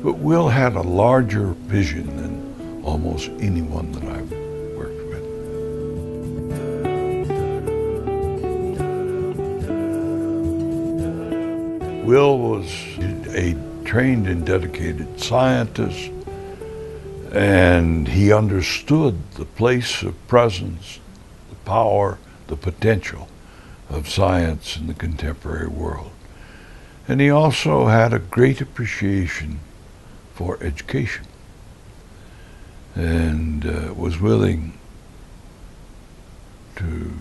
But Will had a larger vision than almost anyone that I've worked with. Will was a trained and dedicated scientist, and he understood the place of presence, the power, the potential of science in the contemporary world. And he also had a great appreciation for education and was willing to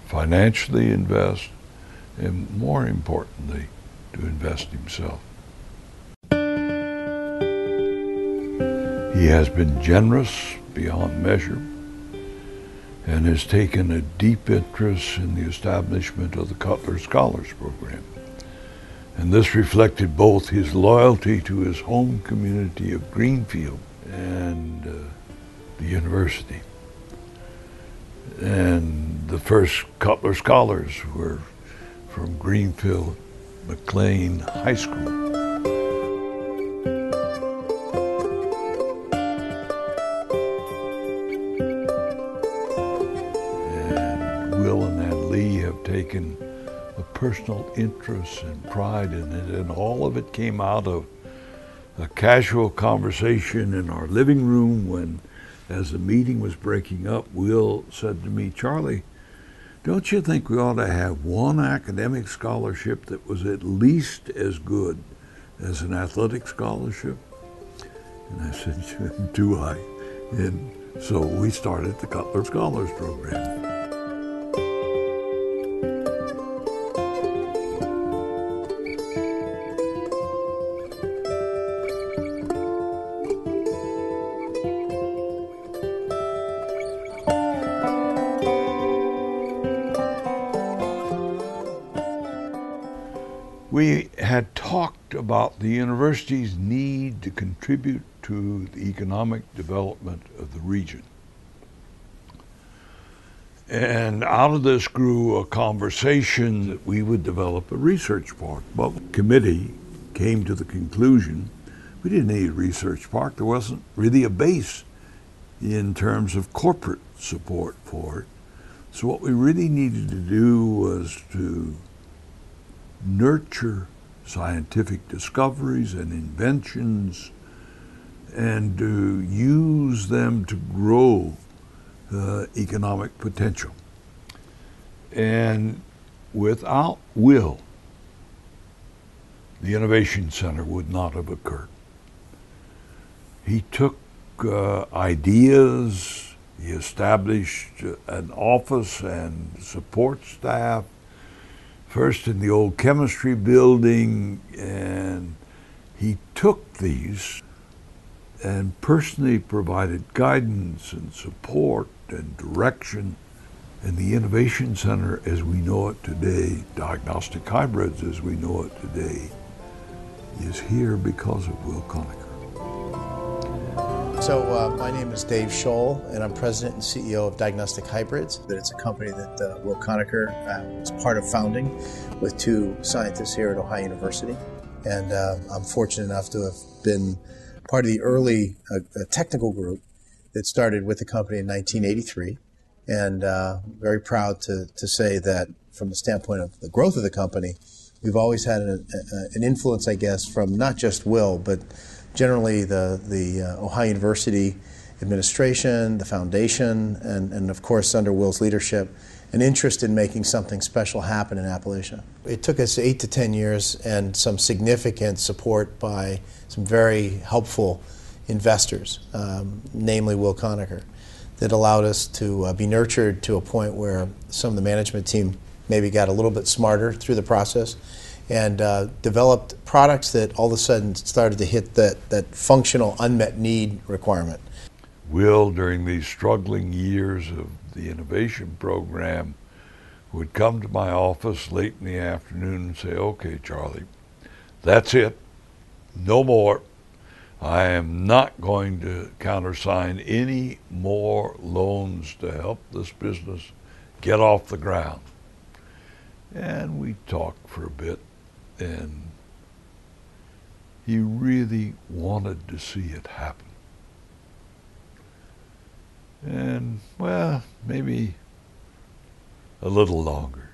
financially invest and, more importantly, to invest himself. He has been generous beyond measure and has taken a deep interest in the establishment of the Cutler Scholars Program. And this reflected both his loyalty to his home community of Greenfield and the university. And the first Cutler Scholars were from Greenfield McLean High School. And Will and Ann Lee have taken a personal interest and pride in it, and all of it came out of a casual conversation in our living room when, as the meeting was breaking up, Will said to me, "Charlie, don't you think we ought to have one academic scholarship that was at least as good as an athletic scholarship?" And I said, "Do I?" And so we started the Cutler Scholars Program. We had talked about the university's need to contribute to the economic development of the region. And out of this grew a conversation that we would develop a research park. But the committee came to the conclusion we didn't need a research park. There wasn't really a base in terms of corporate support for it. So what we really needed to do was to nurture scientific discoveries and inventions and to use them to grow economic potential. And without Will, the Innovation Center would not have occurred. He took ideas, he established an office and support staff, first in the old chemistry building, and he took these and personally provided guidance and support and direction. And the Innovation Center as we know it today, Diagnostic Hybrids as we know it today, is here because of Will Konneker. So my name is Dave Scholl, and I'm president and CEO of Diagnostic Hybrids. It's a company that Will Konneker was part of founding with two scientists here at Ohio University. And I'm fortunate enough to have been part of the early technical group that started with the company in 1983. And very proud to say that from the standpoint of the growth of the company, we've always had an influence, I guess, from not just Will, but generally the Ohio University administration, the foundation, and of course under Will's leadership, an interest in making something special happen in Appalachia. It took us 8 to 10 years and some significant support by some very helpful investors, namely Will Konneker, that allowed us to be nurtured to a point where some of the management team maybe got a little bit smarter through the process and developed products that all of a sudden started to hit that functional unmet need requirement. Will, during these struggling years of the innovation program, would come to my office late in the afternoon and say, "Okay, Charlie, that's it, no more. I am not going to countersign any more loans to help this business get off the ground." And we talked for a bit, and He really wanted to see it happen. And, well, maybe a little longer.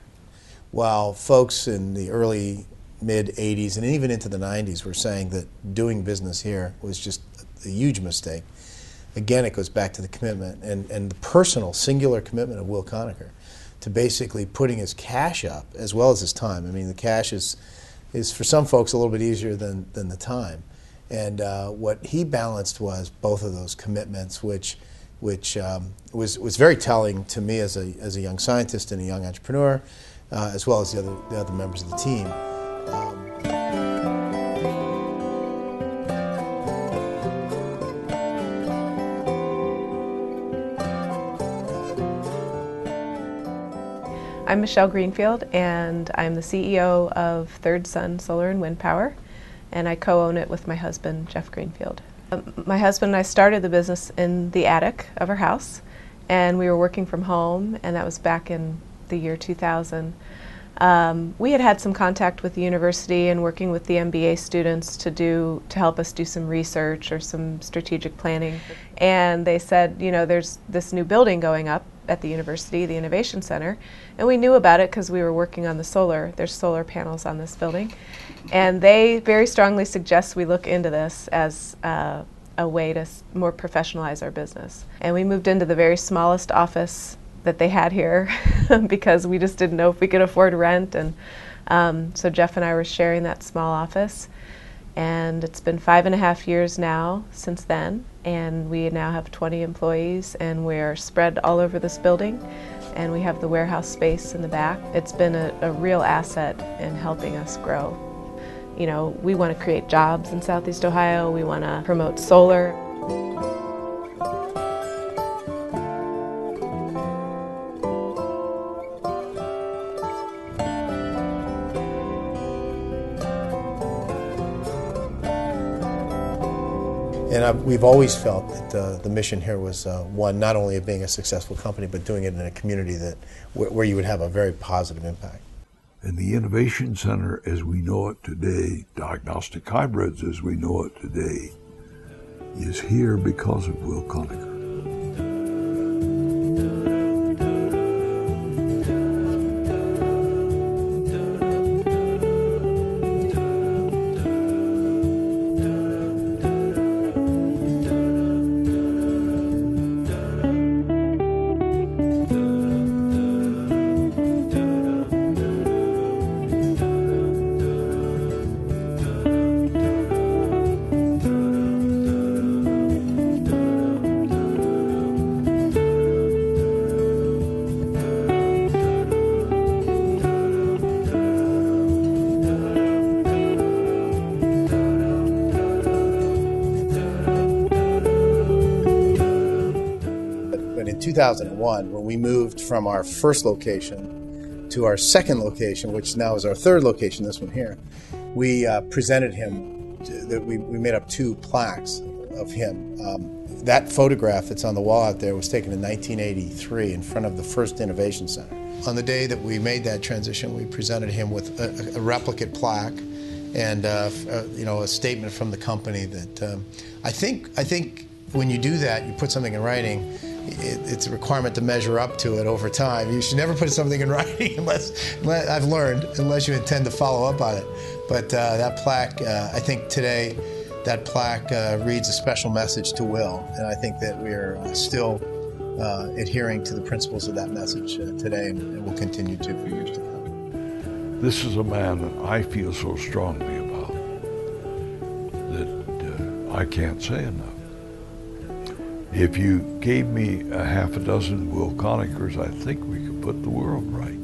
While folks in the early, mid-'80s and even into the '90s were saying that doing business here was just a huge mistake, again, it goes back to the commitment and the personal, singular commitment of Will Konneker to basically putting his cash up as well as his time. I mean, the cash is for some folks a little bit easier than the time. And what he balanced was both of those commitments, which was very telling to me as a young scientist and a young entrepreneur, as well as the other members of the team. I'm Michelle Greenfield, and I'm the CEO of Third Sun Solar and Wind Power, and I co-own it with my husband, Jeff Greenfield. My husband and I started the business in the attic of our house, and we were working from home, and that was back in the year 2000. We had some contact with the university and working with the MBA students to help us do some research or some strategic planning. And they said, you know, there's this new building going up at the university, the Innovation Center, and we knew about it because we were working on the solar. There's solar panels on this building, and they very strongly suggest we look into this as a way to more professionalize our business. And we moved into the very smallest office that they had here because we just didn't know if we could afford rent, and so Jeff and I were sharing that small office. And it's been 5.5 years now since then, and we now have 20 employees, and we're spread all over this building, and we have the warehouse space in the back. It's been a real asset in helping us grow. You know, we want to create jobs in Southeast Ohio, we want to promote solar. And we've always felt that the mission here was one, not only of being a successful company, but doing it in a community where you would have a very positive impact. And the Innovation Center as we know it today, Diagnostic Hybrids as we know it today, is here because of Will Konneker. In 2001, when we moved from our first location to our second location, which now is our third location, this one here, we presented him, we made up 2 plaques of him. That photograph that's on the wall out there was taken in 1983 in front of the first Innovation Center. On the day that we made that transition, we presented him with a replicate plaque and you know, a statement from the company that I think when you do that, you put something in writing, it's a requirement to measure up to it over time. You should never put something in writing unless you intend to follow up on it. But that plaque, I think today, that plaque reads a special message to Will, and I think that we're still adhering to the principles of that message today, and will continue to for years to come. This is a man that I feel so strongly about that I can't say enough. If you gave me a half a dozen Will Konnekers, I think we could put the world right.